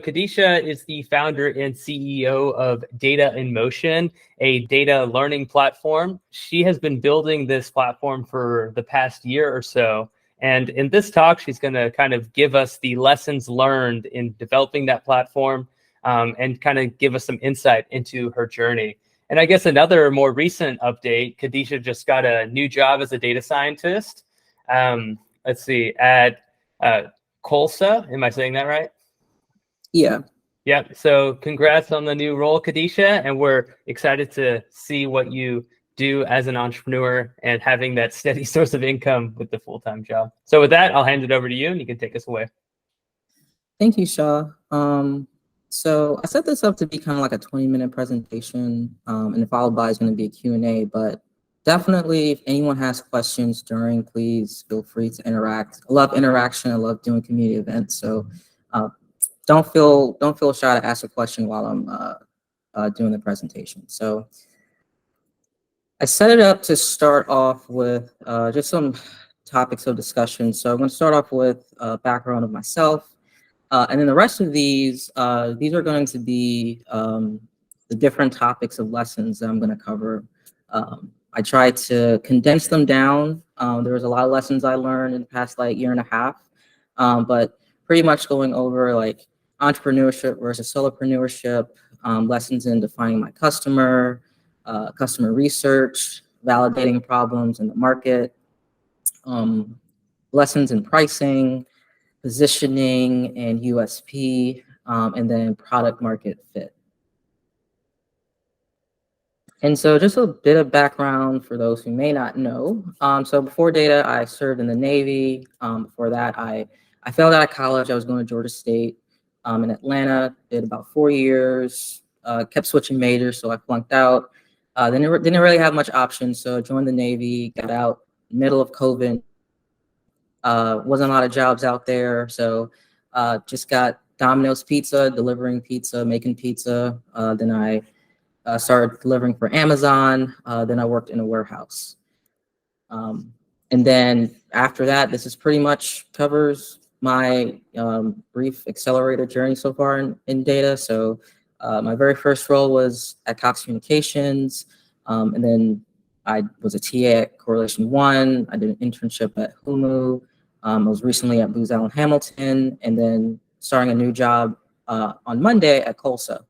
Kedeisha is the founder and CEO of Data in Motion, a data learning platform. She has been building this platform for the past year or so. And in this talk, she's going to kind of give us the lessons learned in developing that platform, and kind of give us some insight into her journey. And I guess another more recent update, Kedeisha just got a new job as a data scientist. Let's see, at Colsa. Am I saying that right? Yeah. Yeah. So congrats on the new role, Kedeisha. And we're excited to see what you do as an entrepreneur and having that steady source of income with the full-time job. So with that, I'll hand it over to you and you can take us away. Thank you, Shaw. So I set this up to be kind of like a 20-minute presentation, and followed by is going to be a Q&A, but definitely if anyone has questions during, please feel free to interact. I love interaction. I love doing community events. So don't feel shy to ask a question while I'm doing the presentation. So I set it up to start off with just some topics of discussion. So I'm going to start off with a background of myself. And then the rest of these are going to be the different topics of lessons that I'm going to cover. I tried to condense them down. There was a lot of lessons I learned in the past year and a half, but pretty much going over like entrepreneurship versus solopreneurship, lessons in defining my customer, customer research, validating problems in the market, lessons in pricing, positioning and USP, and then product market fit. And so just a bit of background for those who may not know. So before data, I served in the Navy. Before that, I failed out of college. I was going to Georgia State in Atlanta, did about 4 years, kept switching majors, so I flunked out. Then didn't really have much options, so I joined the Navy, got out middle of COVID. Wasn't a lot of jobs out there, so just got Domino's Pizza, delivering pizza, making pizza. Then I started delivering for Amazon. Then I worked in a warehouse. And then after that, this is pretty much covers my brief accelerator journey so far in data. So my very first role was at Cox Communications, and then I was a TA at Correlation One. I did an internship at Humu. I was recently at Booz Allen Hamilton, and then starting a new job on Monday at Colsa.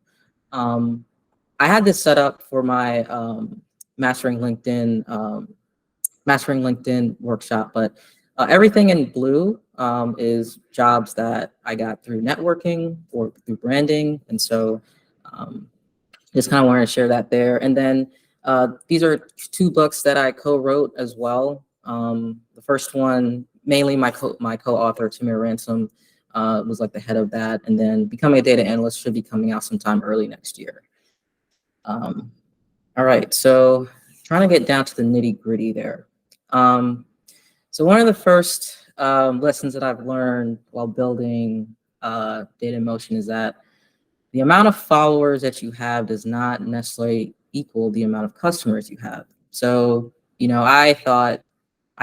I had this set up for my Mastering LinkedIn workshop, but everything in blue is jobs that I got through networking or through branding, and so just kind of wanted to share that there. And then these are 2 books that I co-wrote as well. The first one, mainly my co-author, Tamir Ransom, was like the head of that. And then Becoming a Data Analyst should be coming out sometime early next year. All right, so trying to get down to the nitty gritty there. So one of the first lessons that I've learned while building Data in Motion is that the amount of followers that you have does not necessarily equal the amount of customers you have. So, you know, I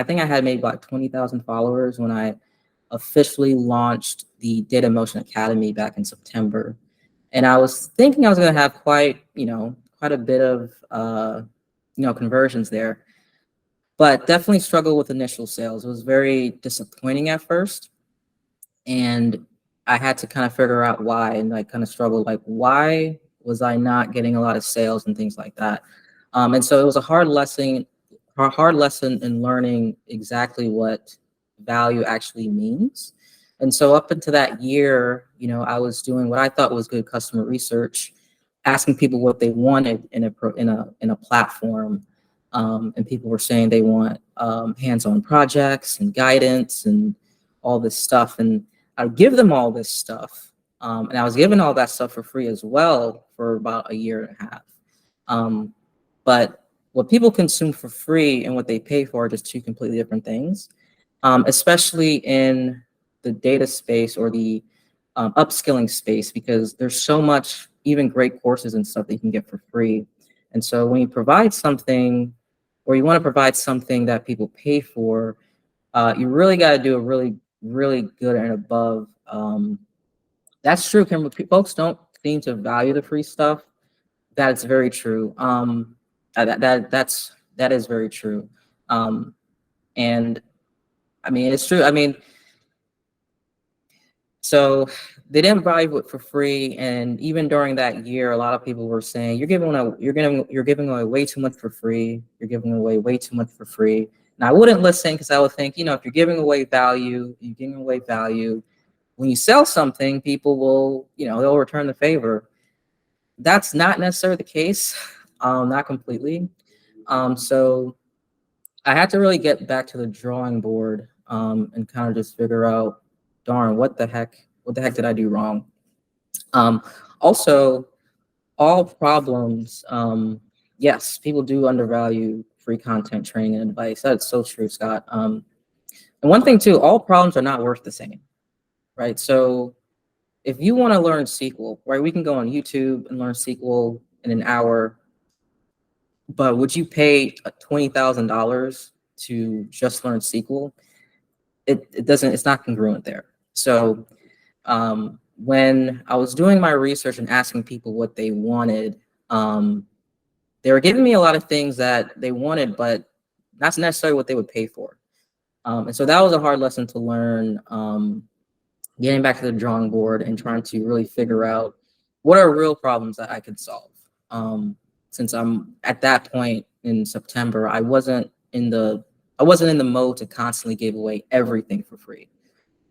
think I had maybe about 20,000 followers when I officially launched the Data Motion Academy back in September. And I was thinking I was going to have quite a bit of, conversions there, but definitely struggled with initial sales. It was very disappointing at first. And I had to kind of figure out why, and I kind of struggled, like, why was I not getting a lot of sales and things like that? And so it was a hard lesson in learning exactly what value actually means. And so up until that year, I was doing what I thought was good customer research, asking people what they wanted in a platform. And people were saying they want hands-on projects and guidance and all this stuff. And I would give them all this stuff. And I was given all that stuff for free as well for about a year and a half. But what people consume for free and what they pay for are just 2 completely different things, especially in the data space or the upskilling space, because there's so much, even great courses and stuff that you can get for free. And so when you provide something, or you want to provide something that people pay for, you really got to do a really good and above That's true, Kimber. Folks don't seem to value the free stuff. That's very true. That is very true. And I mean, it's true. I mean, so they didn't buy it for free, and even during that year, a lot of people were saying, "You're giving away way too much for free. You're giving away way too much for free." And I wouldn't listen because I would think, if you're giving away value, when you sell something, people will, they'll return the favor. That's not necessarily the case, not completely. So I had to really get back to the drawing board and kind of just figure out, darn, what the heck did I do wrong? Also, all problems, yes, people do undervalue free content, training, and advice. That's so true, Scott. And one thing too, all problems are not worth the same, right? So if you want to learn SQL, right, we can go on YouTube and learn SQL in an hour, but would you pay $20,000 to just learn SQL? It's not congruent there. So when I was doing my research and asking people what they wanted, they were giving me a lot of things that they wanted, but not necessarily what they would pay for. And so that was a hard lesson to learn, getting back to the drawing board and trying to really figure out what are real problems that I could solve. Since I'm at that point in September, I wasn't in the mode to constantly give away everything for free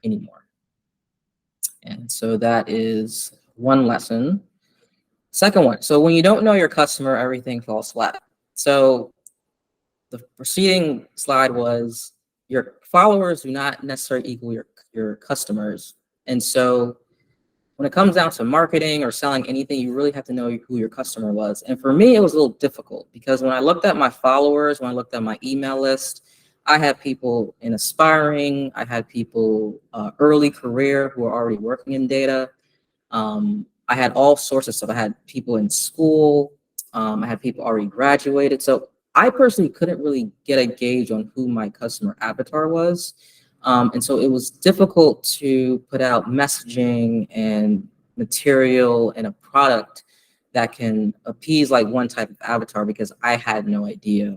anymore. And so that is one lesson. Second one, so when you don't know your customer, everything falls flat. So the preceding slide was your followers do not necessarily equal your customers. And so when it comes down to marketing or selling anything, you really have to know who your customer was. And for me, it was a little difficult because when I looked at my followers, when I looked at my email list, I had people in aspiring, I had people early career who are already working in data. I had all sorts of stuff. I had people in school. I had people already graduated. So I personally couldn't really get a gauge on who my customer avatar was. And so it was difficult to put out messaging and material and a product that can appease like one type of avatar because I had no idea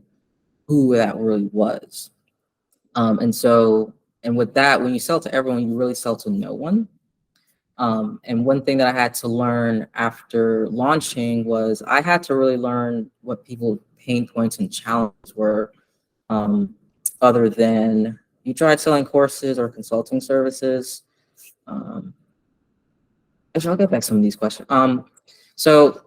who that really was. And with that, when you sell to everyone, you really sell to no one. And one thing that I had to learn after launching was I had to really learn what people's pain points and challenges were, other than you tried selling courses or consulting services. Actually, I'll get back to some of these questions. So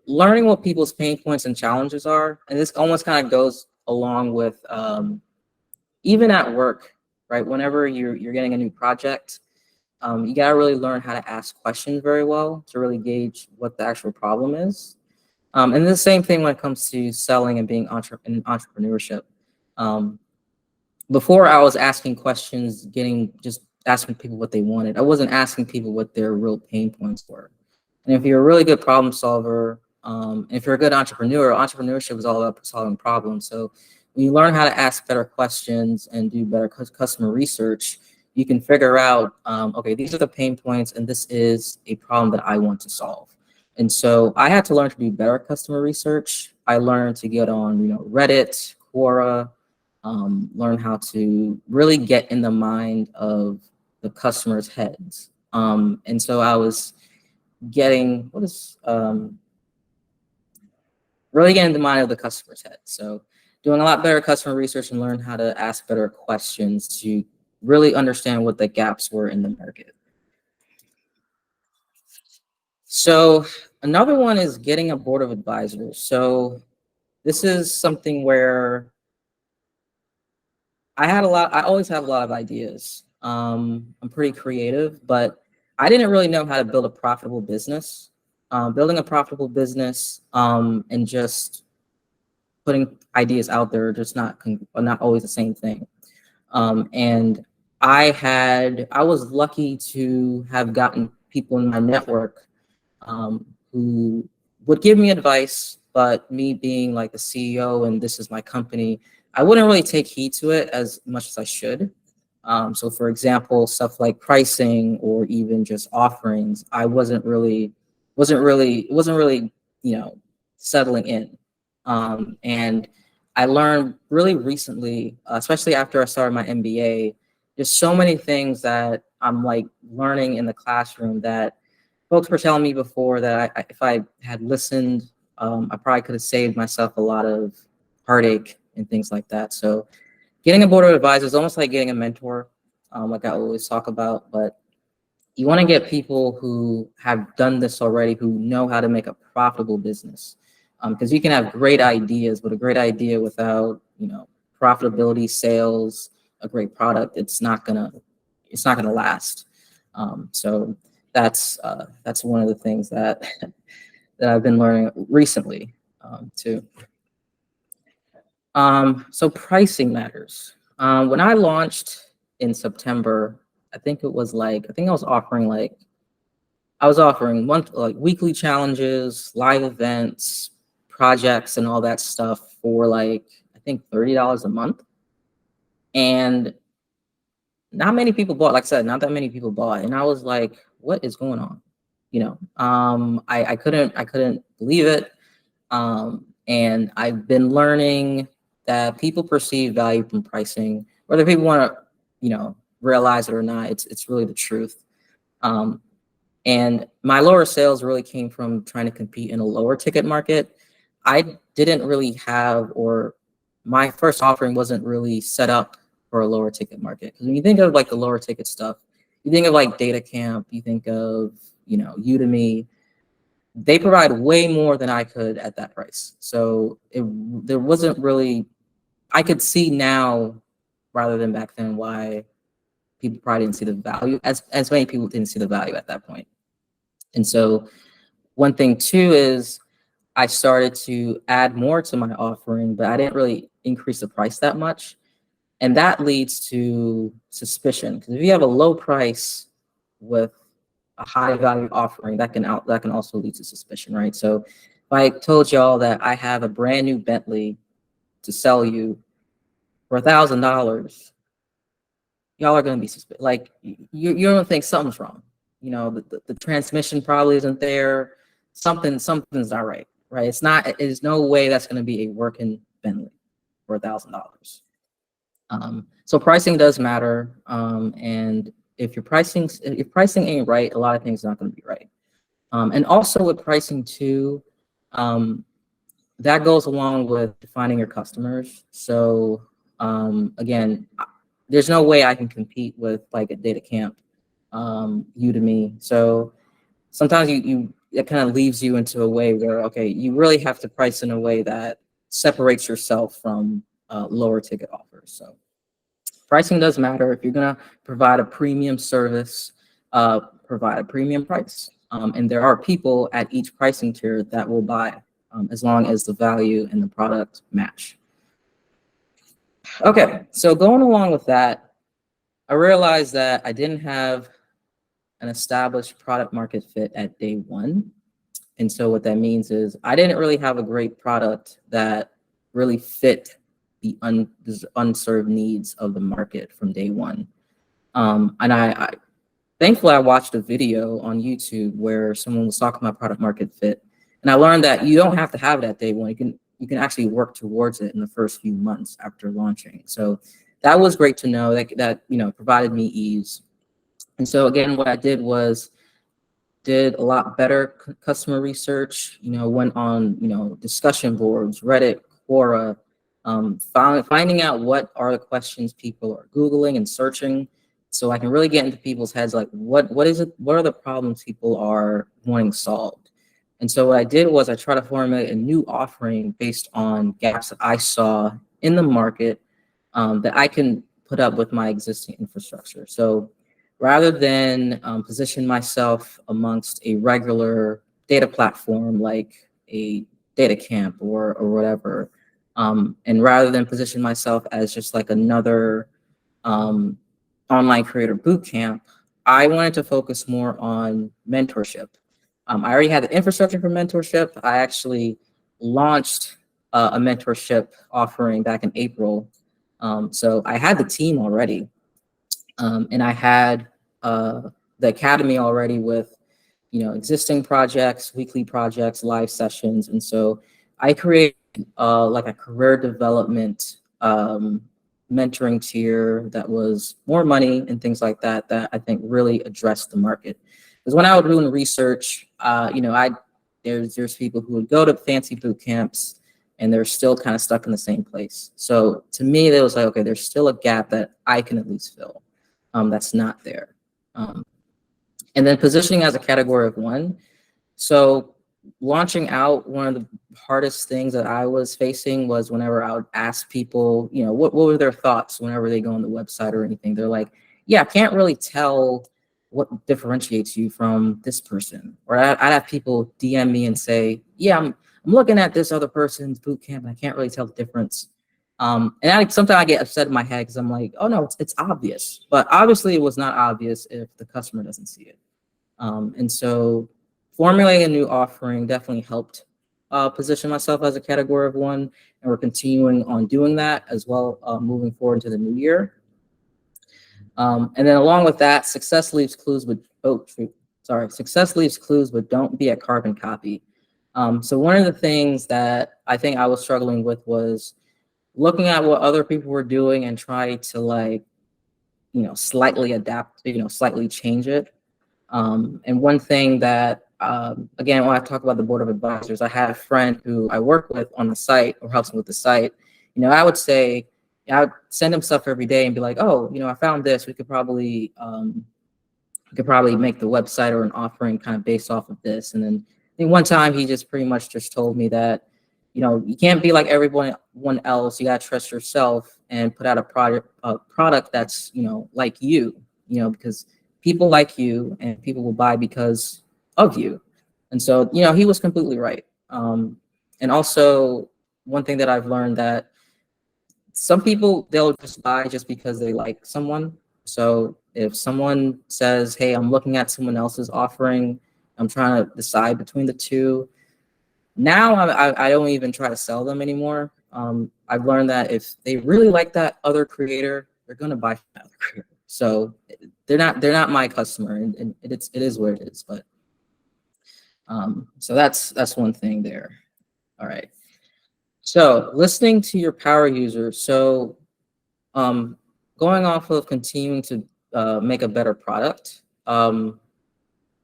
learning what people's pain points and challenges are, and this almost kind of goes along with even at work, right? Whenever you're getting a new project, you gotta really learn how to ask questions very well to really gauge what the actual problem is. And the same thing when it comes to selling and being in entrepreneurship. Before I was asking questions, just asking people what they wanted. I wasn't asking people what their real pain points were. And if you're a really good problem solver, if you're a good entrepreneur, entrepreneurship is all about solving problems. So when you learn how to ask better questions and do better customer research, you can figure out, okay, these are the pain points, and this is a problem that I want to solve. And so I had to learn to do better customer research. I learned to get on, Reddit, Quora, learn how to really get in the mind of the customer's heads. And so I was getting, really getting in the mind of the customer's head. So doing a lot better customer research and learn how to ask better questions to really understand what the gaps were in the market. So another one is getting a board of advisors. So this is something where I always have a lot of ideas. I'm pretty creative, but I didn't really know how to build a profitable business. Building a profitable business and just putting ideas out there are just not always the same thing. And I was lucky to have gotten people in my network who would give me advice, but me being like the CEO and this is my company, I wouldn't really take heed to it as much as I should. So for example, stuff like pricing or even just offerings, I wasn't really, settling in. And I learned really recently, especially after I started my MBA, there's so many things that I'm like learning in the classroom that folks were telling me before that if I had listened, I probably could have saved myself a lot of heartache and things like that. So getting a board of advisors is almost like getting a mentor, like I always talk about, but you want to get people who have done this already, who know how to make a profitable business. Because you can have great ideas, but a great idea without, profitability, sales, a great product, it's not gonna last. So that's one of the things that that I've been learning recently, too. So pricing matters. When I launched in September, I think I was offering weekly challenges, live events, projects, and all that stuff for I think $30 a month. And not many people bought. Like I said, not that many people bought. And I was like, what is going on? I couldn't believe it. And I've been learning that people perceive value from pricing, whether people want to, realize it or not. It's really the truth. And my lower sales really came from trying to compete in a lower ticket market. I didn't really have, or my first offering wasn't really set up for a lower ticket market. Because when you think of the lower ticket stuff, you think of Data Camp, you think of, Udemy. They provide way more than I could at that price. So there wasn't really, I could see now rather than back then why people probably didn't see the value, as many people didn't see the value at that point. And so one thing too is I started to add more to my offering, but I didn't really increase the price that much. And that leads to suspicion, because if you have a low price with a high value offering, that can also lead to suspicion, right? So if I told y'all that I have a brand new Bentley to sell you for $1,000, y'all are going to be suspicious. You're going to think something's wrong. The transmission probably isn't there. Something's not right, right? There's no way that's going to be a working Bentley for $1,000. So pricing does matter. And if pricing ain't right, a lot of things are not going to be right. And also with pricing too, that goes along with defining your customers. So again, there's no way I can compete with a Data Camp, Udemy. So sometimes it kind of leaves you into a way where, okay, you really have to price in a way that separates yourself from lower ticket offers. So pricing does matter. If you're gonna provide a premium service, provide a premium price. And there are people at each pricing tier that will buy, as long as the value and the product match. Okay, so going along with that, I realized that I didn't have an established product market fit at day one. And so what that means is I didn't really have a great product that really fit the unserved needs of the market from day one. And I thankfully I watched a video on YouTube where someone was talking about product market fit. And I learned that you don't have to have it at day one. You can actually work towards it in the first few months after launching. So that was great to know. That provided me ease. And so again, what I did was did a lot better customer research. Went on discussion boards, Reddit, Quora, finding out what are the questions people are Googling and searching, so I can really get into people's heads, what are the problems people are wanting solved. And so what I did was I tried to formulate a new offering based on gaps that I saw in the market, that I can put up with my existing infrastructure. So rather than position myself amongst a regular data platform like a Data Camp or whatever, and rather than position myself as just another online creator bootcamp, I wanted to focus more on mentorship. I already had the infrastructure for mentorship. I actually launched a mentorship offering back in April. So I had the team already. And I had the academy already with, existing projects, weekly projects, live sessions. And so I created like a career development mentoring tier that was more money and things like that, that I think really addressed the market. Because when I was doing research, there's people who would go to fancy boot camps and they're still kind of stuck in the same place. So to me, it was like, okay, there's still a gap that I can at least fill that's not there. And then positioning as a category of one. So launching out, one of the hardest things that I was facing was whenever I would ask people, what were their thoughts whenever they go on the website or anything. They're like, yeah, I can't really tell what differentiates you from this person. Or I'd have people DM me and say, yeah, I'm looking at this other person's boot camp and I can't really tell the difference. And sometimes I get upset in my head because I'm like, oh no, it's obvious. But obviously it was not obvious if the customer doesn't see it. And so formulating a new offering definitely helped position myself as a category of one. And we're continuing on doing that as well, moving forward into the new year. And then along with that, success leaves clues, but success leaves clues, but don't be a carbon copy. So one of the things that I think I was struggling with was looking at what other people were doing and try to slightly adapt, slightly change it. And one thing that, again, when I talk about the board of advisors, I had a friend who I work with on the site or helps me with the site. I would say, I would send him stuff every day and be like, oh, I found this. We could probably make the website or an offering kind of based off of this. And then I think one time he just pretty much just told me that, you can't be like everyone else. You got to trust yourself and put out a product that's, like you, because people like you and people will buy because of you. And so, he was completely right. And also one thing that I've learned that some people, they'll just buy just because they like someone. So if someone says, hey, I'm looking at someone else's offering, I'm trying to decide between the two. Now I don't even try to sell them anymore. I've learned that if they really like that other creator, they're going to buy from that other creator. So they're not my customer, and it is what it is. But so that's one thing there. All right. So listening to your power users. So going off of continuing to make a better product. I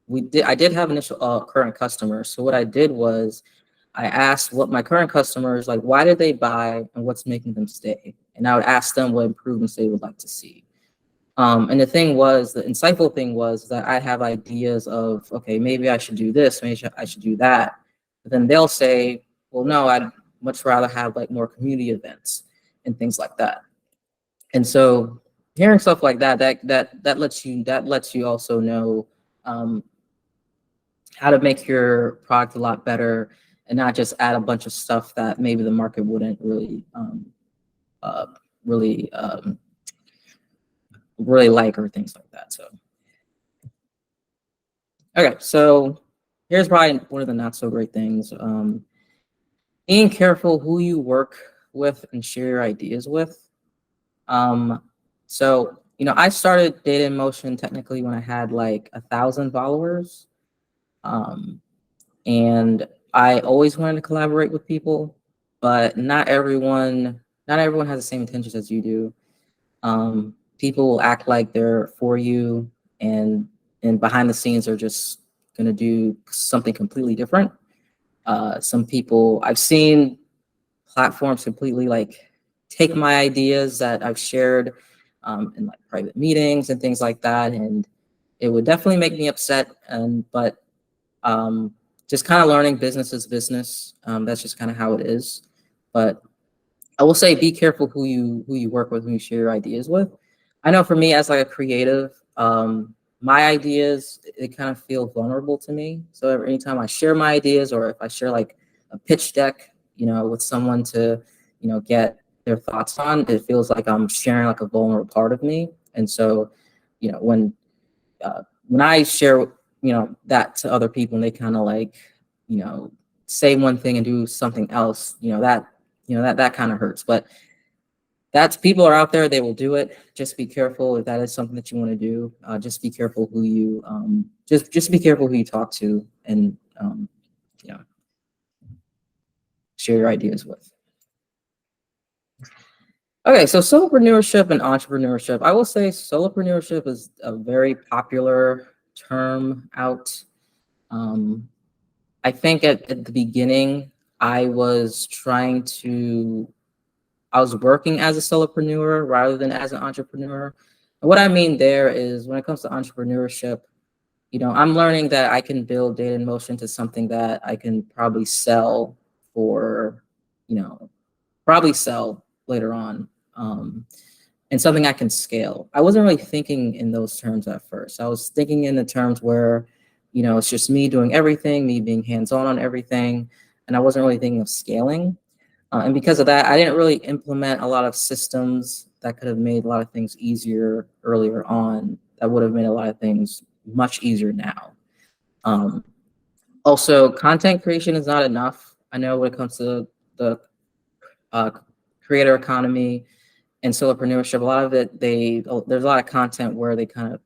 did have initial current customers. So what I did was I asked what my current customers, like, why did they buy and what's making them stay? And I would ask them what improvements they would like to see. And the insightful thing was that I have ideas of, okay, maybe I should do this, maybe I should do that. But then they'll say, well, no, I'd much rather have like more community events and things like that. And so hearing stuff like that lets you also know how to make your product a lot better and not just add a bunch of stuff that maybe the market wouldn't really like or things like that. So okay, so here's probably one of the not so great things. Being careful who you work with and share your ideas with. So I started Data in Motion technically when I had like 1,000 followers. And I always wanted to collaborate with people, but not everyone has the same intentions as you do. People will act like they're for you, and behind the scenes are just gonna do something completely different. Some people, I've seen platforms completely like take my ideas that I've shared in like private meetings and things like that, and it would definitely make me upset. But just kind of learning business is business. That's just kind of how it is. But I will say, be careful who you work with, who you share your ideas with. I know for me as like a creative, my ideas, it kind of feel vulnerable to me. So anytime I share my ideas, or if I share like a pitch deck, with someone to, get their thoughts on, it feels like I'm sharing like a vulnerable part of me. And so, when I share, that to other people and they kind of like, say one thing and do something else, that kind of hurts. But that's, people are out there, they will do it. Just be careful if that is something that you want to do. Just be careful who you just be careful who you talk to, and you know, share your ideas with. Okay, so solopreneurship and entrepreneurship. I will say solopreneurship is a very popular term out. I think at the beginning, I was working as a solopreneur rather than as an entrepreneur. And what I mean there is, when it comes to entrepreneurship, I'm learning that I can build Data in Motion to something that I can probably sell for, probably sell later on, and something I can scale. I wasn't really thinking in those terms at first. I was thinking in the terms where, it's just me doing everything, me being hands-on on everything, and I wasn't really thinking of scaling. And because of that, I didn't really implement a lot of systems that could have made a lot of things easier earlier on, that would have made a lot of things much easier now. Also, content creation is not enough. I know when it comes to the creator economy and solopreneurship, a lot of it, there's a lot of content where they kind of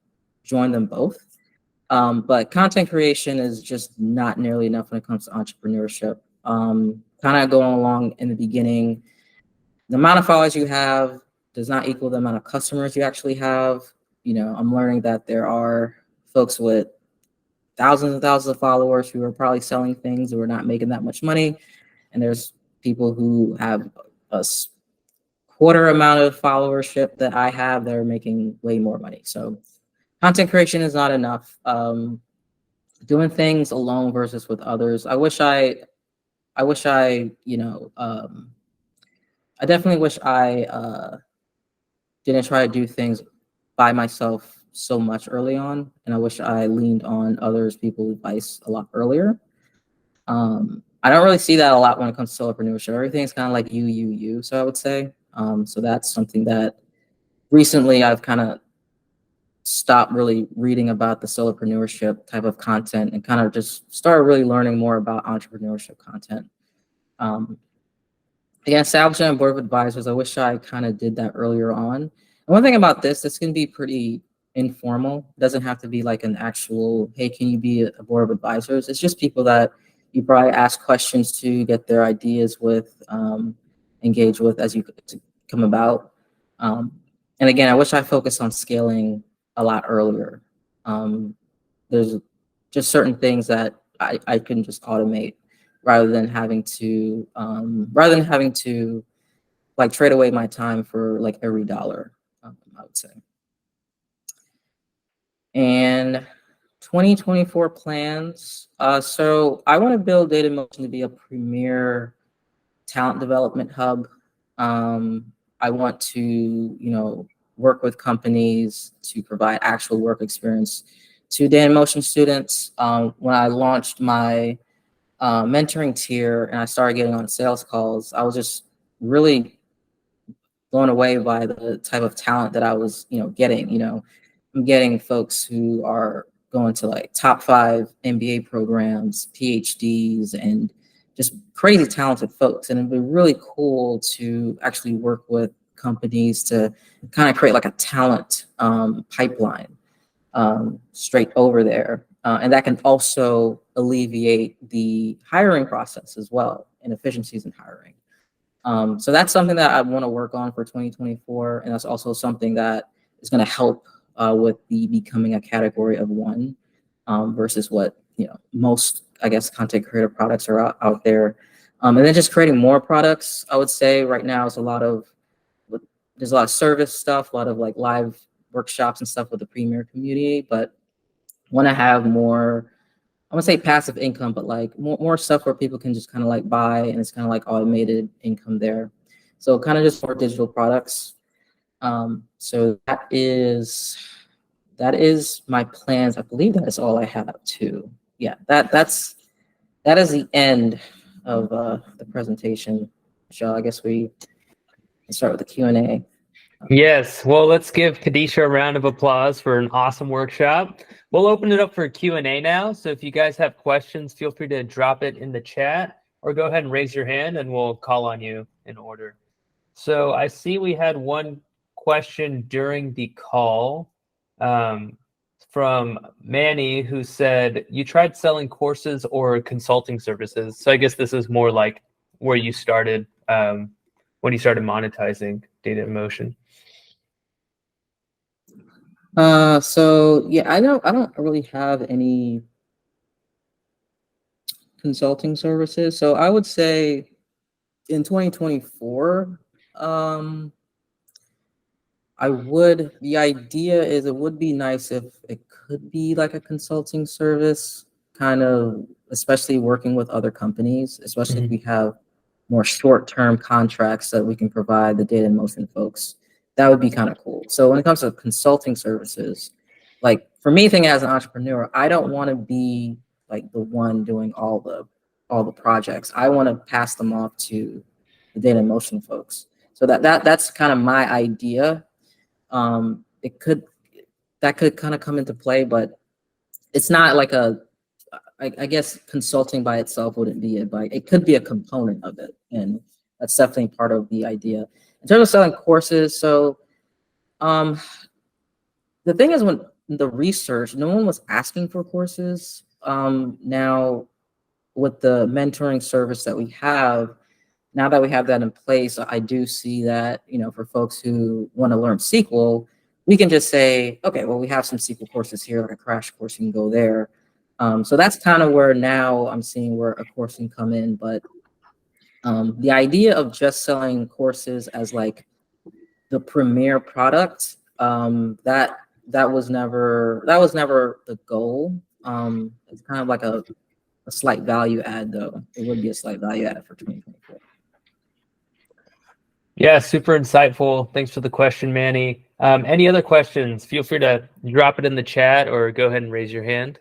join them both. But content creation is just not nearly enough when it comes to entrepreneurship. Kind of going along in the beginning, the amount of followers you have does not equal the amount of customers you actually have. I'm learning that there are folks with thousands and thousands of followers who are probably selling things who are not making that much money. And there's people who have a quarter amount of followership that I have that are making way more money. So content creation is not enough. Doing things alone versus with others. I definitely wish I didn't try to do things by myself so much early on, and I wish I leaned on people's advice a lot earlier. I don't really see that a lot when it comes to solopreneurship. Everything's kind of like you. So I would say, so that's something that recently I've kind of stopped really reading about the solopreneurship type of content and kind of just started really learning more about entrepreneurship content. Again, establishing a board of advisors, I wish I kind of did that earlier on. And one thing about this can be pretty informal. It doesn't have to be like an actual, hey, can you be a board of advisors? It's just people that you probably ask questions to, get their ideas with, engage with as you come about. And again, I wish I focused on scaling a lot earlier. There's just certain things that I can just automate rather than having to like trade away my time for like every dollar, I would say. And 2024 plans. So I want to build Data in Motion to be a premier talent development hub. I want to, work with companies to provide actual work experience to Data in Motion students. When I launched my mentoring tier and I started getting on sales calls, I was just really blown away by the type of talent that I was, getting. I'm getting folks who are going to like top 5 MBA programs, PhDs, and just crazy talented folks. And it'd be really cool to actually work with companies to kind of create like a talent pipeline straight over there. And that can also alleviate the hiring process as well, and efficiencies in hiring. So that's something that I want to work on for 2024. And that's also something that is going to help with the becoming a category of one versus what, most, I guess, content creator products are out there. And then just creating more products, I would say right now there's a lot of service stuff, a lot of like live workshops and stuff with the Premier community, but want to have more, I want to say passive income, but like more stuff where people can just kind of like buy, and it's kind of like automated income there. So kind of just more digital products. So that is my plans. I believe that is all I have too. Yeah, that is the end of the presentation. So I guess we can start with the Q&A. Yes, well, let's give Kedeisha a round of applause for an awesome workshop. We'll open it up for Q&A now. So if you guys have questions, feel free to drop it in the chat or go ahead and raise your hand and we'll call on you in order. So I see we had one question during the call from Manny, who said, you tried selling courses or consulting services. So I guess this is more like where you started when you started monetizing Data in Motion. So yeah, I don't really have any consulting services. So I would say in 2024, the idea is it would be nice if it could be like a consulting service, kind of, especially working with other companies, especially if we have more short-term contracts that we can provide the Data in Motion folks. That would be kind of cool. So when it comes to consulting services, like for me, thinking as an entrepreneur, I don't want to be like the one doing all the projects. I want to pass them off to the Data in Motion folks. So that's kind of my idea. That could kind of come into play, but it's not like I guess consulting by itself wouldn't be it, but it could be a component of it. And that's definitely part of the idea. In terms of selling courses, so the thing is, when the research, no one was asking for courses. Now with the mentoring service that we have, now that we have that in place, I do see that, for folks who want to learn SQL, we can just say, okay, well, we have some SQL courses here, like a crash course, you can go there. So that's kind of where now I'm seeing where a course can come in. But the idea of just selling courses as like the premier product, that was never the goal. It's kind of like a slight value add, though. It would be a slight value add for 2024. Yeah, super insightful. Thanks for the question, Manny. Any other questions? Feel free to drop it in the chat or go ahead and raise your hand.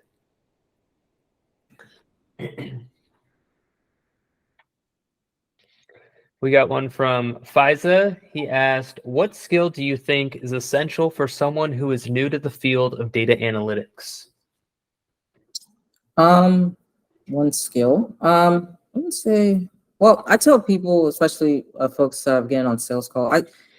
We got one from Fiza. He asked, what skill do you think is essential for someone who is new to the field of data analytics? One skill. I would say, well, I tell people, especially folks getting on sales call,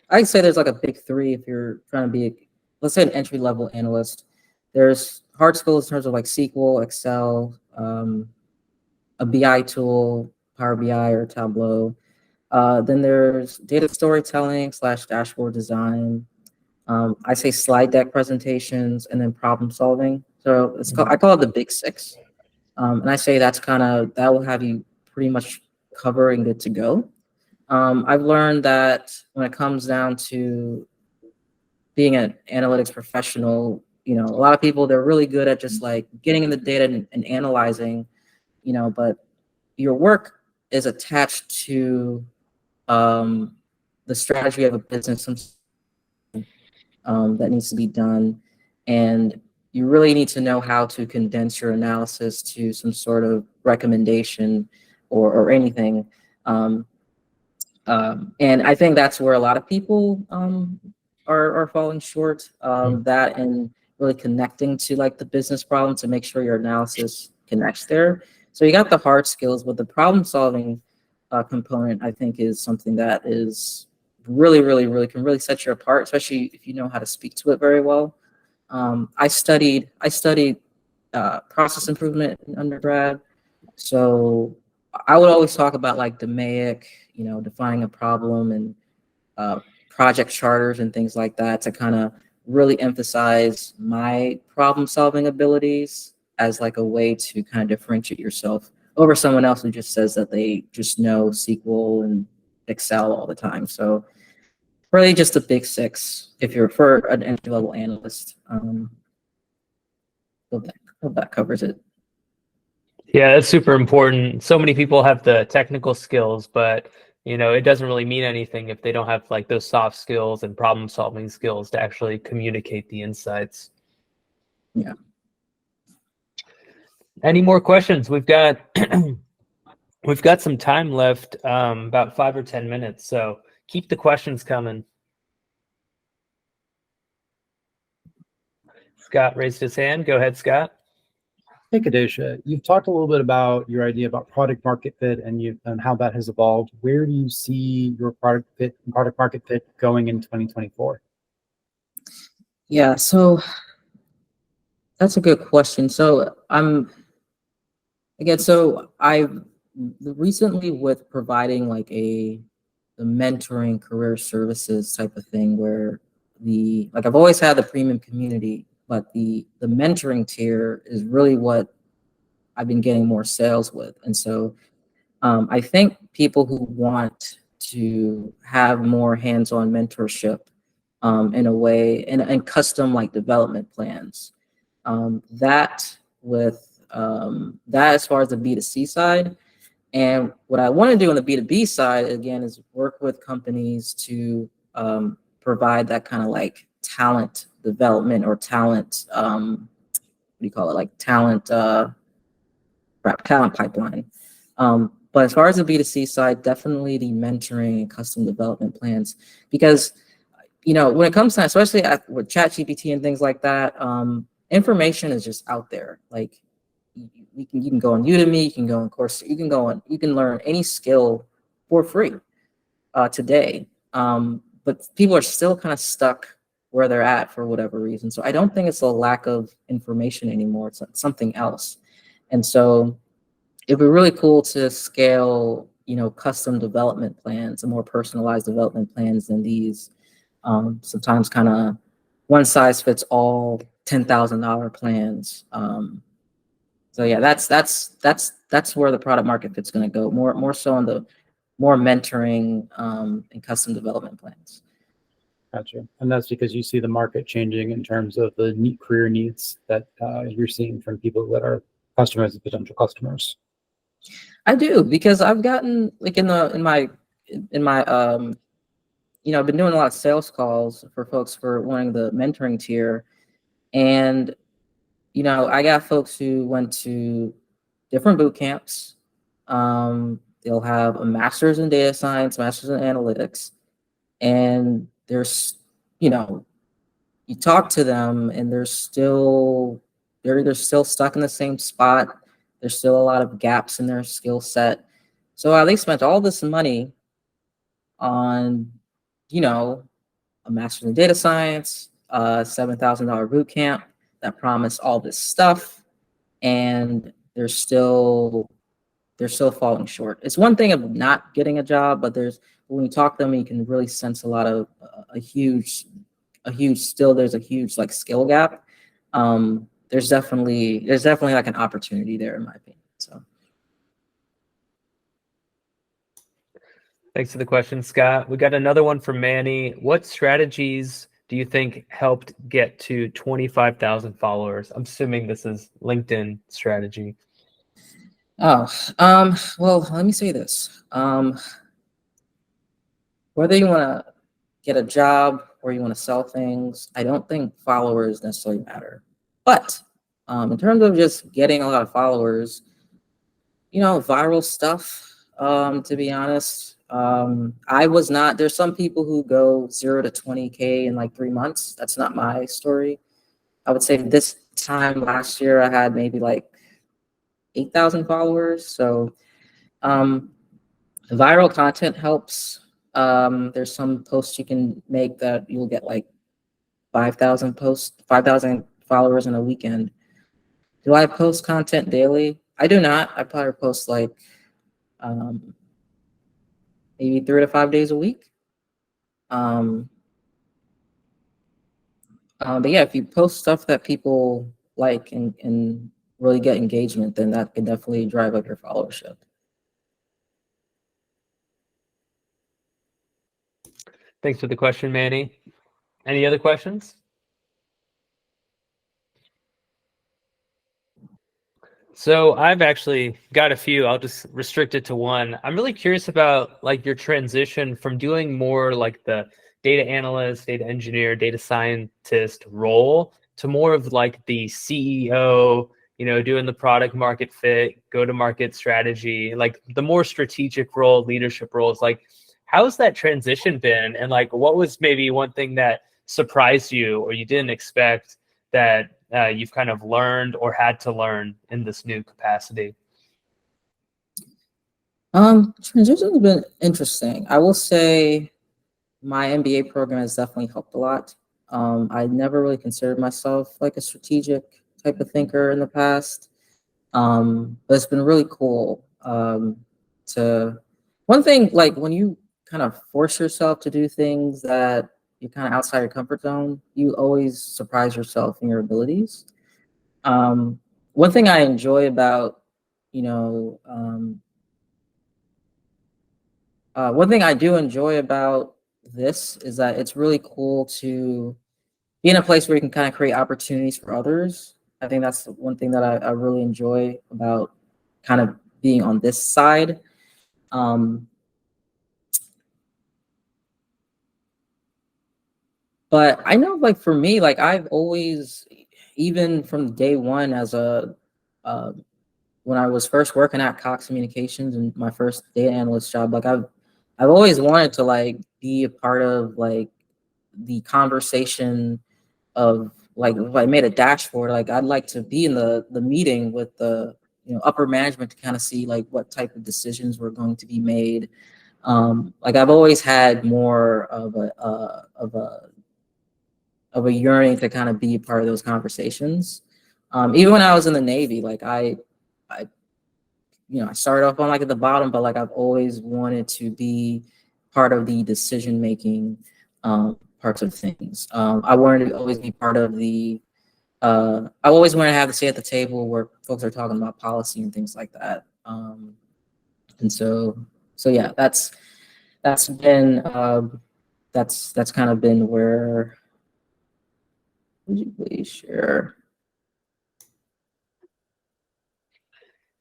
I say there's like a big three if you're trying to be, let's say, an entry-level analyst. There's hard skills in terms of like SQL, Excel, a BI tool, Power BI or Tableau. Then there's data storytelling / dashboard design. I say slide deck presentations, and then problem solving. So I call it the big six. And I say that will have you pretty much cover and good to go. I've learned that when it comes down to being an analytics professional, a lot of people, they're really good at just like getting in the data and analyzing, but your work is attached to the strategy of a business that needs to be done. And you really need to know how to condense your analysis to some sort of recommendation or anything. And I think that's where a lot of people are falling short. That and really connecting to like the business problem to make sure your analysis connects there. So you got the hard skills, but the problem solving component, I think, is something that is really can really set you apart, especially if you know how to speak to it very well. I studied process improvement in undergrad, so I would always talk about like DMAIC, defining a problem, and project charters and things like that to kind of really emphasize my problem solving abilities as like a way to kind of differentiate yourself over someone else who just says that they just know SQL and Excel all the time. So really just the big six if you're for an entry-level analyst. Hope that covers it. Yeah, that's super important. So many people have the technical skills, but it doesn't really mean anything if they don't have like those soft skills and problem solving skills to actually communicate the insights. Yeah. Any more questions? We've got some time left, about 5 or 10 minutes. So keep the questions coming. Scott raised his hand. Go ahead, Scott. Hey, Kedeisha, you've talked a little bit about your idea about product market fit and how that has evolved. Where do you see your product market fit going in 2024? Yeah, so that's a good question. So I've recently, with providing like the mentoring career services type of thing, where I've always had the premium community, but the mentoring tier is really what I've been getting more sales with. And so I think people who want to have more hands-on mentorship in a way, and custom like development plans, that as far as the B2C side. And what I want to do on the B2B side, again, is work with companies to provide that kind of like talent development or talent, what do you call it? Like talent pipeline. But as far as the B2C side, definitely the mentoring and custom development plans, because, when it comes to, especially with ChatGPT and things like that, information is just out there. Like you can go on Udemy, you can go on course, you can learn any skill for free today. But people are still kind of stuck where they're at for whatever reason. So I don't think it's a lack of information anymore. It's something else. And so it'd be really cool to scale, custom development plans and more personalized development plans than these sometimes kind of one size fits all $10,000 plans. So yeah, that's where the product market fit's going to go. More so on the more mentoring and custom development plans. Gotcha. And that's because you see the market changing in terms of the career needs that you're seeing from people that are customers and potential customers. I do, because I've gotten like in my I've been doing a lot of sales calls for folks for wanting the mentoring tier, and I got folks who went to different boot camps. They'll have a master's in data science, master's in analytics, and there's you talk to them and they're still stuck in the same spot. There's still a lot of gaps in their skill set. So they spent all this money on, a master's in data science, $7,000 boot camp that promised all this stuff, and they're still falling short. It's one thing of not getting a job, but when you talk to them, you can really sense a lot of a huge like skill gap. There's definitely like an opportunity there, in my opinion. So Thanks for the question, Scott. We got another one from Manny. What strategies do you think helped get to 25,000 followers? I'm assuming this is LinkedIn strategy. well, let me say this. Whether you want to get a job or you want to sell things, I don't think followers necessarily matter. But in terms of just getting a lot of followers, viral stuff, to be honest, there's some people who go 0 to 20K in like 3 months. That's not my story. I would say this time last year, I had maybe like 8,000 followers. So viral content helps. There's some posts you can make that you'll get like 5,000 followers in a weekend. Do I post content daily? I do not. I probably post like maybe 3 to 5 days a week. But yeah, if you post stuff that people like and really get engagement, then that can definitely drive up your followership. Thanks for the question, Manny. Any other questions? So I've actually got a few. I'll just restrict it to one. I'm really curious about like your transition from doing more like the data analyst, data engineer, data scientist role to more of like the CEO, doing the product market fit, go-to-market strategy, like the more strategic role, leadership roles. Like, how's that transition been? And like, what was maybe one thing that surprised you or you didn't expect that you've kind of learned or had to learn in this new capacity? Transition's been interesting. I will say my MBA program has definitely helped a lot. I never really considered myself like a strategic type of thinker in the past. But it's been really cool to, one thing, like when you kind of force yourself to do things that you're kind of outside your comfort zone, you always surprise yourself in your abilities. One thing I enjoy about, you know, one thing I do enjoy about this is that it's really cool to be in a place where you can kind of create opportunities for others. I think that's one thing that I really enjoy about kind of being on this side. But I know, like for me, like I've always, even from day one as a, when I was first working at Cox Communications and my first data analyst job, like I've always wanted to like be a part of like the conversation of like, if I made a dashboard, like I'd like to be in the meeting with the, you know, upper management to kind of see like what type of decisions were going to be made. Like I've always had more of a yearning to kind of be a part of those conversations. Even when I was in the Navy, like I you know, I started off on like at the bottom, but like I've always wanted to be part of the decision making parts of things. I wanted to always be part of the, I always wanted to have the seat at the table where folks are talking about policy and things like that. And so yeah, that's been, that's kind of been where, would you please share?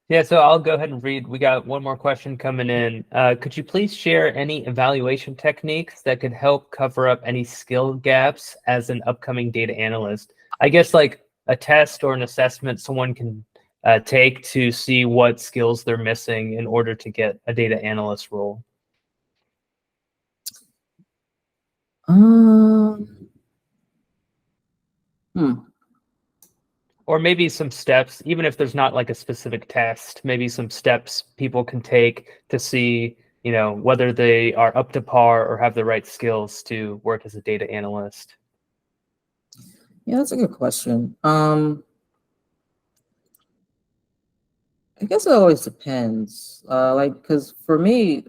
Yeah, so I'll go ahead and read. We got one more question coming in. Could you please share any evaluation techniques that could help cover up any skill gaps as an upcoming data analyst? I guess like a test or an assessment someone can take to see what skills they're missing in order to get a data analyst role. Or maybe some steps, even if there's not like a specific test, maybe some steps people can take to see, you know, whether they are up to par or have the right skills to work as a data analyst. Yeah, that's a good question. I guess it always depends. Like, because for me,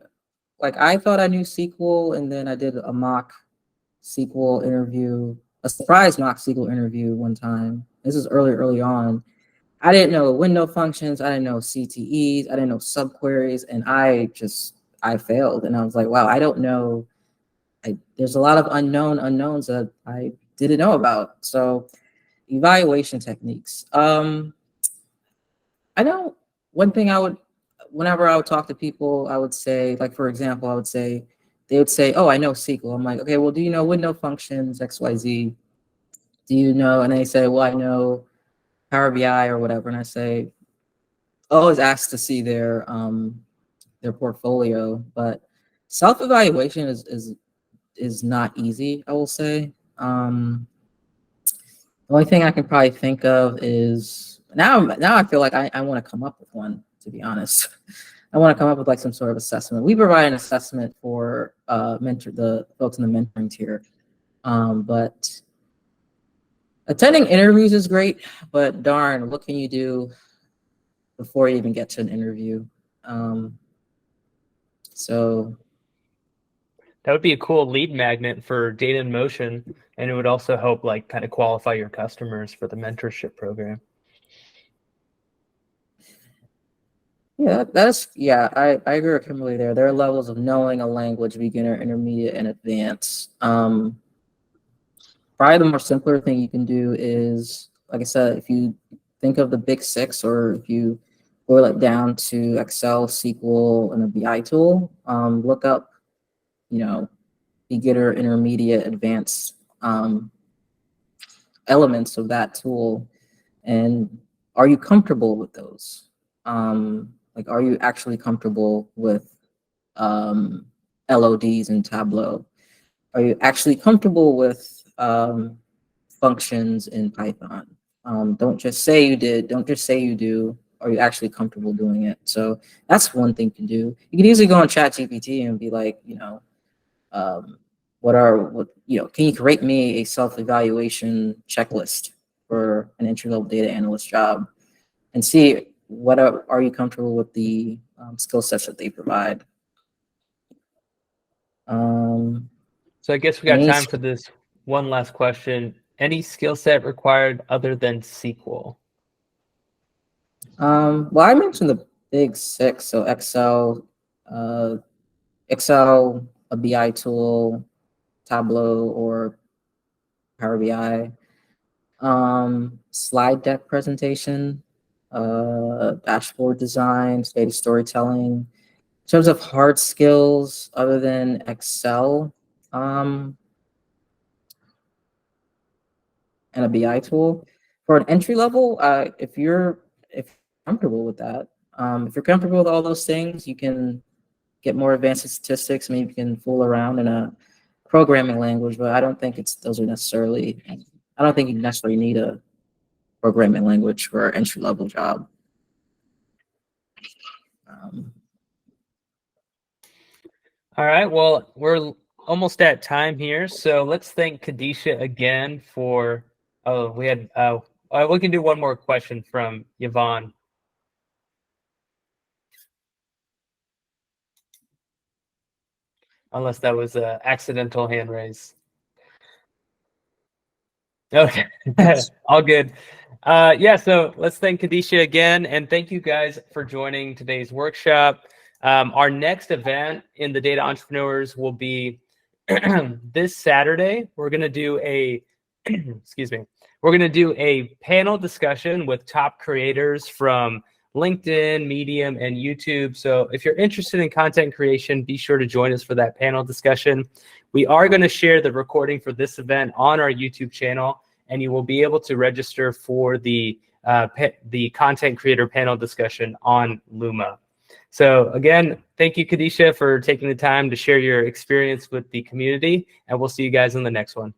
like I thought I knew SQL, and then I did a mock SQL interview, a surprise mock SQL interview one time. This is early on. I didn't know window functions. I didn't know CTEs. I didn't know subqueries, and I failed. And I was like, wow, I don't know. There's a lot of unknowns that I didn't know about. So evaluation techniques. I know one thing whenever I would talk to people, I would say, like, for example, they would say, oh, I know SQL. I'm like, okay, well, do you know window functions, XYZ? Do you know? And they say, well, I know Power BI or whatever. And I say, always ask to see their portfolio, but self-evaluation is not easy, I will say. The only thing I can probably think of is now I feel like I want to come up with one, to be honest. I want to come up with like some sort of assessment. We provide an assessment for the folks in the mentoring tier. But attending interviews is great, but darn, what can you do before you even get to an interview? So That would be a cool lead magnet for data in motion, and it would also help like kind of qualify your customers for the mentorship program. yeah, I agree with Kimberly there. There are levels of knowing a language, beginner, intermediate, and advanced. Probably the more simpler thing you can do is, like I said, if you think of the big six, or if you boil it down to Excel, SQL, and a BI tool, look up, you know, beginner, intermediate, advanced elements of that tool, and are you comfortable with those? Like, are you actually comfortable with LODs and Tableau? Are you actually comfortable with functions in Python? Don't just say you did, don't just say you do. Are you actually comfortable doing it? So that's one thing to do. You can easily go on ChatGPT and be like, can you create me a self-evaluation checklist for an entry-level data analyst job, and see are you comfortable with the skill sets that they provide. So I guess we got time for this one last question. Any skill set required other than SQL? Well, I mentioned the big six, so Excel, a BI tool, Tableau or Power BI, slide deck presentation, dashboard designs, data storytelling. In terms of hard skills other than Excel, and a BI tool, for an entry level, if you're comfortable with that, if you're comfortable with all those things, you can get more advanced statistics. Maybe you can fool around in a programming language, but I don't think those are necessarily. I don't think you necessarily need a programming language for an entry level job. All right. Well, we're almost at time here, so let's thank Kedeisha again for. Oh, we had. We can do one more question from Yvonne. Unless that was an accidental hand raise. Okay, all good. Yeah, so let's thank Kedeisha again, and thank you guys for joining today's workshop. Our next event in the Data Entrepreneurs will be this Saturday. We're going to do a, excuse me, we're going to do a panel discussion with top creators from LinkedIn, Medium, and YouTube. So if you're interested in content creation, be sure to join us for that panel discussion. We are going to share the recording for this event on our YouTube channel, and you will be able to register for the content creator panel discussion on Luma. So again, thank you, Kedeisha, for taking the time to share your experience with the community, and we'll see you guys in the next one.